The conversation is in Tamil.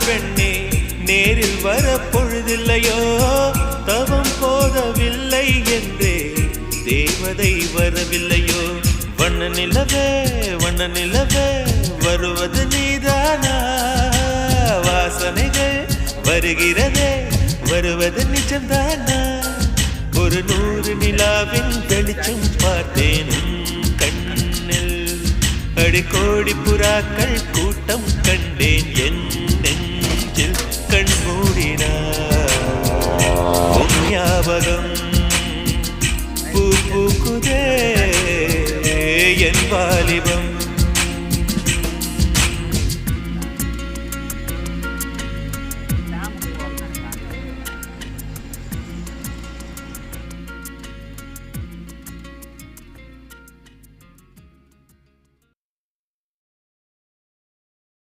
பெண்ணே நேரில் வர பொழுதில்லையோ தவம் போதவில்லை என்றே தேவதை வரவில்லையோ வண்ண நிலவே வருவது நீதானா வாசனைகள் வருகிறதே வருவது நிஜம்தானா ஒரு 100 நிலாவின் வெளிச்சம் பார்த்தேன் கண்ணில் அடிக்கோடி புறாக்கள் கூட்டம்